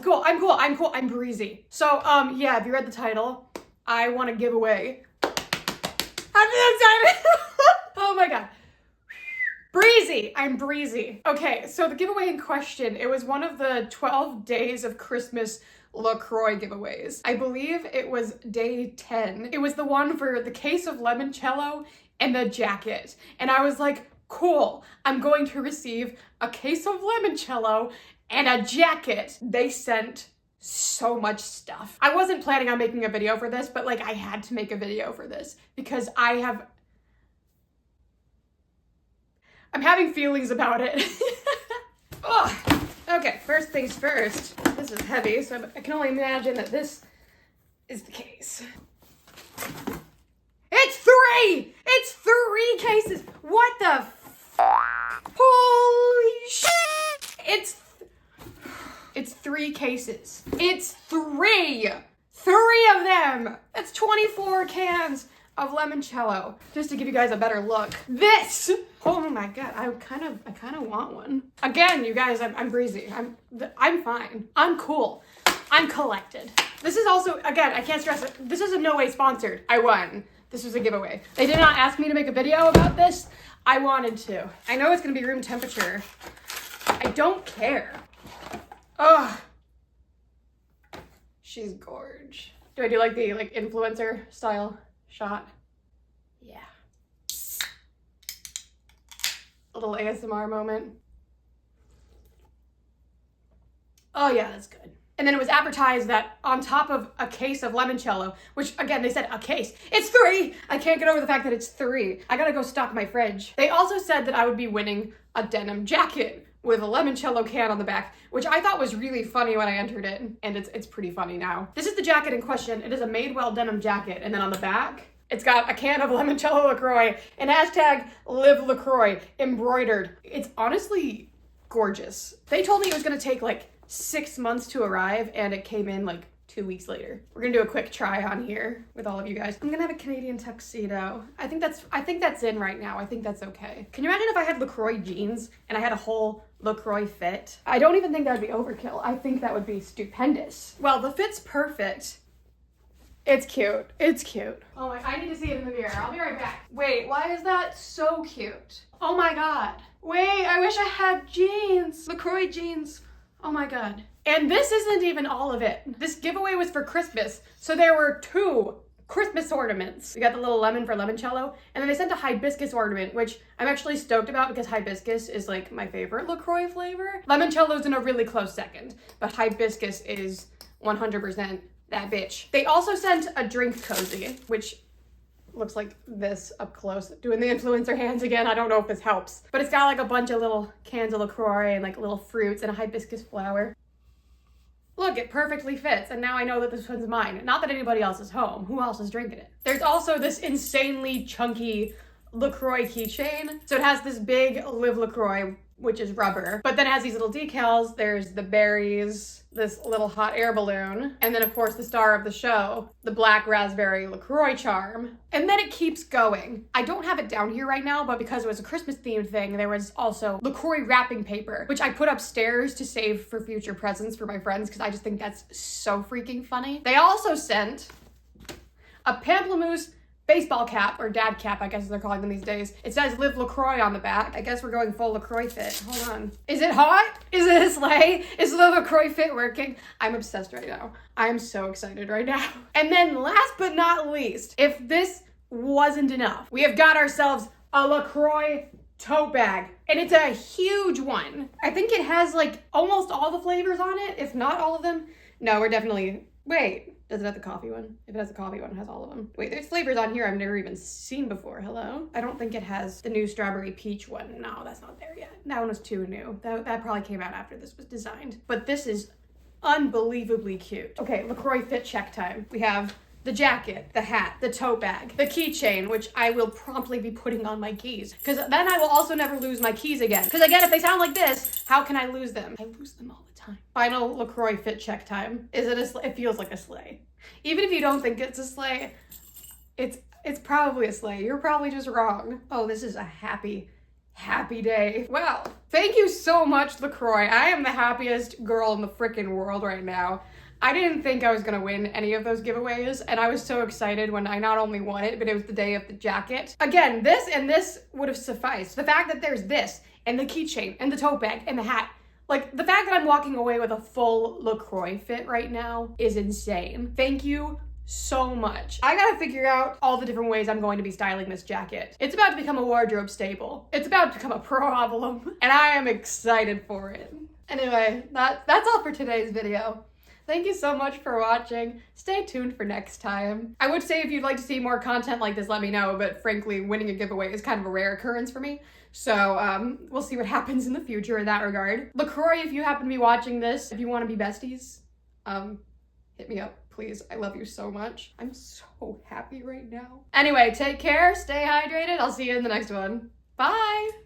It's cool. I'm cool. I'm cool. I'm breezy. So, yeah, if you read the title, I won a giveaway. I'm so excited. Oh my God. Breezy. I'm breezy. Okay, so the giveaway in question, it was one of the 12 days of Christmas LaCroix giveaways. I believe it was day 10. It was the one for the case of limoncello and the jacket. And I was like, cool, I'm going to receive a case of limoncello and a jacket. They sent so much stuff. I wasn't planning on making a video for this, but like I had to make a video for this because I'm having feelings about it. Ugh. Okay, first things first. This is heavy, so I can only imagine that this is the case. It's 3! It's 3 cases! What the f- Holy shit! It's 3 cases. It's 3! 3 of them! That's 24 cans of limoncello. Just to give you guys a better look. This! Oh my God, I kind of want one. Again, you guys, I'm breezy. I'm fine. I'm cool. I'm collected. This is also, again, I can't stress it. This is in no way sponsored. I won. This was a giveaway. They did not ask me to make a video about this. I wanted to. I know it's gonna be room temperature. I don't care. Ugh. She's gorge. Do I do like the influencer style shot? Yeah. A little ASMR moment. Oh yeah, that's good. And then it was advertised that on top of a case of limoncello, which again, they said a case, it's 3. I can't get over the fact that it's 3. I gotta go stock my fridge. They also said that I would be winning a denim jacket with a limoncello can on the back, which I thought was really funny when I entered it. And it's pretty funny now. This is the jacket in question. It is a Madewell denim jacket. And then on the back, it's got a can of limoncello LaCroix and hashtag Live LaCroix embroidered. It's honestly gorgeous. They told me it was gonna take like 6 months to arrive and it came in like 2 weeks later. We're gonna do a quick try on here with all of you guys. I'm gonna have a Canadian tuxedo. I think that's in right now. I think that's okay. Can you imagine if I had LaCroix jeans and I had a whole LaCroix fit? I don't even think that would be overkill. I think that would be stupendous. Well, the fit's perfect. It's cute. It's cute. Oh my, I need to see it in the mirror. I'll be right back. Wait, why is that so cute? Oh my God. Wait, I wish I had jeans. LaCroix jeans. Oh my God. And this isn't even all of it. This giveaway was for Christmas. So there were 2 Christmas ornaments. We got the little lemon for limoncello. And then they sent a hibiscus ornament, which I'm actually stoked about because hibiscus is like my favorite LaCroix flavor. Limoncello's in a really close second, but hibiscus is 100% that bitch. They also sent a drink cozy, which looks like this up close. Doing the influencer hands again. I don't know if this helps, but it's got like a bunch of little cans of LaCroix and like little fruits and a hibiscus flower. Look, it perfectly fits. And now I know that this one's mine. Not that anybody else is home. Who else is drinking it? There's also this insanely chunky LaCroix keychain. So it has this big Live LaCroix, which is rubber, but then it has these little decals. There's the berries, this little hot air balloon, and then of course the star of the show, the black raspberry LaCroix charm. And then it keeps going. I don't have it down here right now, but because it was a Christmas themed thing, there was also LaCroix wrapping paper, which I put upstairs to save for future presents for my friends because I just think that's so freaking funny. They also sent a pamplemousse baseball cap, or dad cap, I guess they're calling them these days. It says Live LaCroix on the back. I guess we're going full LaCroix fit. Hold on. Is it hot? Is it a sleigh? Is the LaCroix fit working? I'm obsessed right now. I'm so excited right now. And then last but not least, if this wasn't enough, we have got ourselves a LaCroix tote bag. And it's a huge one. I think it has like almost all the flavors on it, if not all of them. No, we're definitely, wait. Does it have the coffee one? If it has the coffee one, it has all of them. Wait, there's flavors on here I've never even seen before. Hello? I don't think it has the new strawberry peach one. No, that's not there yet. That one was too new. That probably came out after this was designed. But this is unbelievably cute. Okay, LaCroix fit check time. We have the jacket, the hat, the tote bag, the keychain, which I will promptly be putting on my keys. Because then I will also never lose my keys again. Because again, if they sound like this, how can I lose them? I lose them all the time. Final LaCroix fit check time. Is it a sleigh? It feels like a sleigh. Even if you don't think it's a sleigh, it's probably a sleigh. You're probably just wrong. Oh, this is a happy happy day. Well, thank you so much, LaCroix. I am the happiest girl in the freaking world right now. I didn't think I was gonna win any of those giveaways, and I was so excited when I not only won it, but it was the day of the jacket. Again, this and this would have sufficed. The fact that there's this, and the keychain, and the tote bag, and the hat. Like, the fact that I'm walking away with a full LaCroix fit right now is insane. Thank you so much. I gotta figure out all the different ways I'm going to be styling this jacket. It's about to become a wardrobe staple. It's about to become a problem, and I am excited for it. Anyway, that's all for today's video. Thank you so much for watching. Stay tuned for next time. I would say if you'd like to see more content like this, let me know, but frankly, winning a giveaway is kind of a rare occurrence for me. So we'll see what happens in the future in that regard. LaCroix, if you happen to be watching this, if you want to be besties, hit me up, please. I love you so much. I'm so happy right now. Anyway, take care, stay hydrated. I'll see you in the next one. Bye.